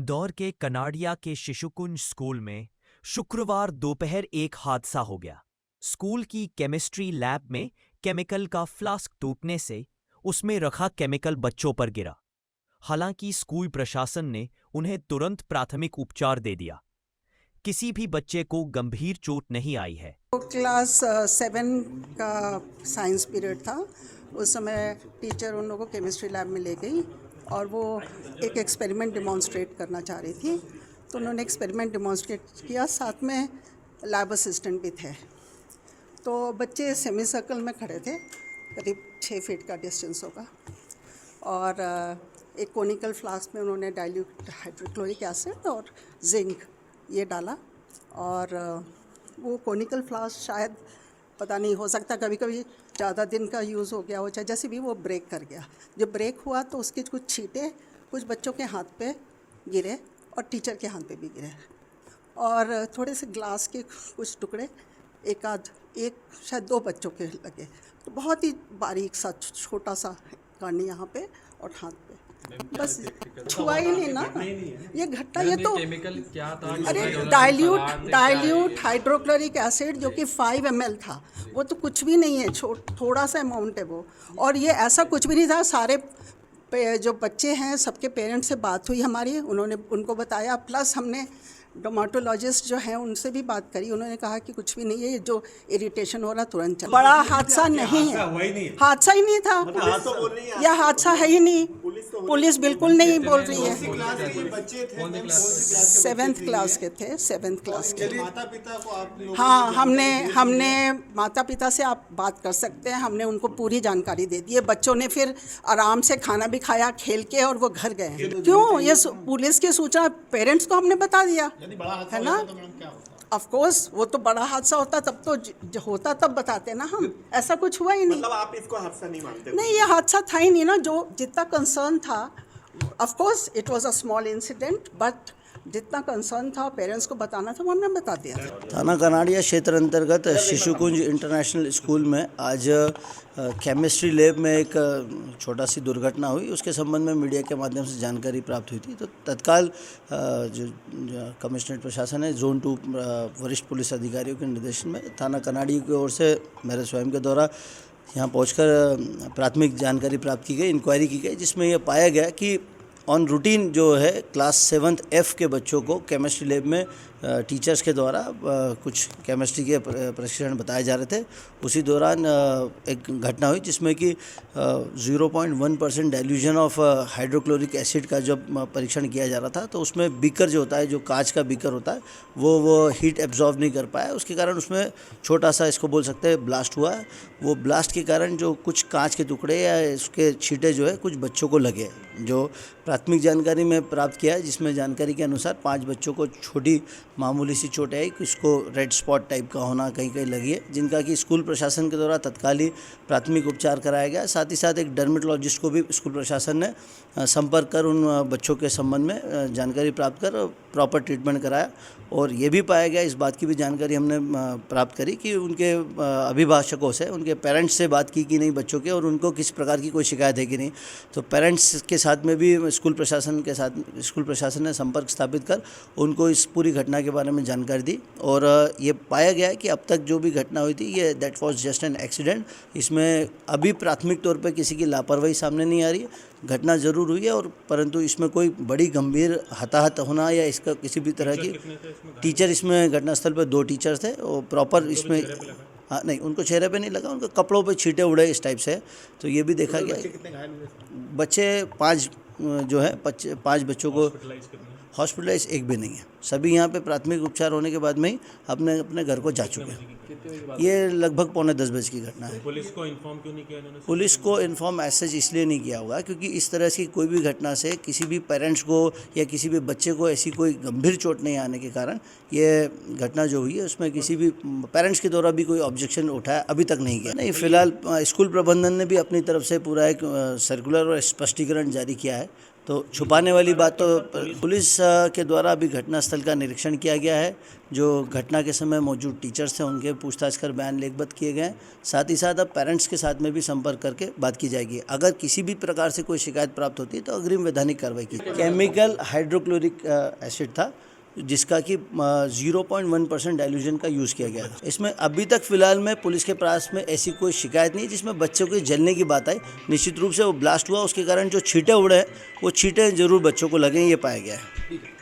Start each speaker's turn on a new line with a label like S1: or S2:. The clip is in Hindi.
S1: इंदौर के कनाडिया के शिशुकुंज स्कूल में शुक्रवार दोपहर एक हादसा हो गया। स्कूल की केमिस्ट्री लैब में केमिकल का फ्लास्क टूटने से उसमें रखा केमिकल बच्चों पर गिरा। हालांकि स्कूल प्रशासन ने उन्हें तुरंत प्राथमिक उपचार दे दिया। किसी भी बच्चे को गंभीर चोट नहीं आई है।
S2: क्लास 7 का साइंस पीरियड था। उस समय टीचर उन लोगों को केमिस्ट्री लैब में ले गई और वो एक एक्सपेरिमेंट डिमॉन्स्ट्रेट करना चाह रही थी। तो उन्होंने एक्सपेरिमेंट डिमॉन्स्ट्रेट किया, साथ में लैब असिस्टेंट भी थे। तो बच्चे सेमी सर्कल में खड़े थे, करीब 6 फीट का डिस्टेंस होगा, और एक कोनिकल फ्लास्क में उन्होंने डाइल्यूट हाइड्रोक्लोरिक एसिड और जिंक ये डाला। और वो कोनिकल फ्लास्क शायद पता नहीं, हो सकता कभी कभी ज़्यादा दिन का यूज़ हो गया हो, चाहे जैसे भी वो ब्रेक कर गया। जब ब्रेक हुआ तो उसके कुछ छींटे कुछ बच्चों के हाथ पे गिरे और टीचर के हाथ पे भी गिरे, और थोड़े से ग्लास के कुछ टुकड़े एक शायद 2 बच्चों के लगे। तो बहुत ही बारीक सा छोटा सा कांड यहाँ पे और हाथ पे, बस छुआ ही नहीं ना ये घटना। ये तो
S3: केमिकल क्या था?
S2: अरे डाइल्यूट हाइड्रोक्लोरिक एसिड जो कि 5 ml था, वो तो कुछ भी नहीं है, थोड़ा सा अमाउंट है वो। और ये ऐसा कुछ भी नहीं था। सारे जो बच्चे हैं सबके पेरेंट्स से बात हुई हमारी, उन्होंने उनको बताया, प्लस हमने डर्माटोलॉजिस्ट जो हैं उनसे भी बात करी। उन्होंने कहा कि कुछ भी नहीं है, ये जो इरिटेशन हो रहा तुरंत चल। बड़ा हादसा नहीं है, हादसा ही नहीं था, यह हादसा है ही नहीं। पुलिस बिल्कुल नहीं बोल रही है। 7th क्लास के थे, 7th क्लास के। हाँ, हमने माता पिता से आप बात कर सकते हैं, हमने उनको पूरी जानकारी दे दी है। बच्चों ने फिर आराम से खाना भी खाया, खेल के, और वो घर गए। क्यों? ये पुलिस की सूचना पेरेंट्स को हमने बता दिया है ना। ऑफ कोर्स वो तो बड़ा हादसा होता तब तो होता, तब बताते ना हम। ऐसा कुछ हुआ ही नहीं।
S4: मतलब आप इसको हादसा नहीं मानते?
S2: नहीं, ये हादसा था ही नहीं ना। जो जितना कंसर्न था, of course it was a small incident, but जितना कंसर्न था पेरेंट्स को बताना था वो हमने बता दिया।
S5: थाना कनाडिया क्षेत्र अंतर्गत शिशुकुंज इंटरनेशनल स्कूल में आज केमिस्ट्री लैब में एक छोटा सी दुर्घटना हुई। उसके संबंध में मीडिया के माध्यम से जानकारी प्राप्त हुई थी। तो तत्काल जो कमिश्नरेट प्रशासन है, जोन 2 वरिष्ठ पुलिस अधिकारियों के निर्देशन में थाना कनाडिया की ओर से मेरे स्वयं के द्वारा यहाँ पहुंचकर प्राथमिक जानकारी प्राप्त की गई, इंक्वायरी की गई, जिसमें यह पाया गया कि ऑन रूटीन जो है क्लास 7th F के बच्चों को केमिस्ट्री लैब में टीचर्स के द्वारा कुछ केमिस्ट्री के प्रशिक्षण बताए जा रहे थे। उसी दौरान एक घटना हुई जिसमें कि 0.1% डाइल्यूशन ऑफ हाइड्रोक्लोरिक एसिड का जब परीक्षण किया जा रहा था, तो उसमें बीकर जो होता है, जो कांच का बीकर होता है, वो हीट एब्जॉर्ब नहीं कर पाया। उसके कारण उसमें छोटा सा, इसको बोल सकते हैं, ब्लास्ट हुआ। वो ब्लास्ट के कारण जो कुछ कांच के टुकड़े या उसके छींटे जो है कुछ बच्चों को लगे। जो प्राथमिक जानकारी में प्राप्त किया है, जिसमें जानकारी के अनुसार 5 बच्चों को छोटी मामूली सी चोट आई, किसको रेड स्पॉट टाइप का होना कहीं कहीं लगी है, जिनका कि स्कूल प्रशासन के द्वारा तत्कालीन प्राथमिक उपचार कराया गया। साथ ही साथ एक डर्मेटोलॉजिस्ट को भी स्कूल प्रशासन ने संपर्क कर उन बच्चों के संबंध में जानकारी प्राप्त कर प्रॉपर ट्रीटमेंट कराया। और ये भी पाया गया, इस बात की भी जानकारी हमने प्राप्त करी कि उनके अभिभाषकों से, उनके पेरेंट्स से बात की कि नहीं बच्चों के, और उनको किस प्रकार की कोई शिकायत है कि नहीं। तो पेरेंट्स के साथ में भी स्कूल प्रशासन ने संपर्क स्थापित कर उनको इस पूरी घटना के बारे में जानकारी दी। और ये पाया गया है कि अब तक जो भी घटना हुई थी, ये that was just an accident. इसमें अभी प्राथमिक तौर पर किसी की लापरवाही सामने नहीं आ रही है। घटना ज़रूर हुई है, और परंतु इसमें कोई बड़ी गंभीर हताहत होना या इसका किसी भी तरह की, टीचर इसमें घटनास्थल पर 2 टीचर थे, और प्रॉपर इसमें हाँ नहीं, उनको चेहरे पे नहीं लगा, उनके कपड़ों पे छींटे उड़े इस टाइप से। तो ये भी देखा गया। बच्चे 5 जो है 5 बच्चों को हॉस्पिटलाइज एक भी नहीं है। सभी यहाँ पे प्राथमिक उपचार होने के बाद में ही अपने अपने घर को जा चुके हैं। ये लगभग 9:45 बजे की घटना है।
S3: पुलिस को इन्फॉर्म क्यों नहीं किया इन्होंने?
S5: पुलिस को इन्फॉर्म ऐसे इसलिए नहीं किया होगा क्योंकि इस तरह की कोई भी घटना से किसी भी पेरेंट्स को या किसी भी बच्चे को ऐसी कोई गंभीर चोट नहीं आने के कारण ये घटना जो हुई है, उसमें किसी भी पेरेंट्स के द्वारा भी कोई ऑब्जेक्शन उठाया अभी तक नहीं किया। नहीं, फिलहाल स्कूल प्रबंधन ने भी अपनी तरफ से पूरा एक सर्कुलर और स्पष्टीकरण जारी किया है। तो छुपाने वाली बात तो पुलिस के द्वारा अभी घटनास्थल का निरीक्षण किया गया है। जो घटना के समय मौजूद टीचर्स थे उनके पूछताछ कर बयान लेखबद्ध किए गए हैं। साथ ही साथ अब पेरेंट्स के साथ में भी संपर्क करके बात की जाएगी। अगर किसी भी प्रकार से कोई शिकायत प्राप्त होती है तो अग्रिम वैधानिक कार्रवाई की। केमिकल हाइड्रोक्लोरिक एसिड था जिसका कि 0.1% डाइल्यूजन का यूज़ किया गया। इसमें अभी तक फ़िलहाल में पुलिस के पास में ऐसी कोई शिकायत नहीं जिसमें बच्चों के जलने की बात आई। निश्चित रूप से वो ब्लास्ट हुआ, उसके कारण जो छींटे उड़े हैं वो छींटे ज़रूर बच्चों को लगे, ये पाया गया है।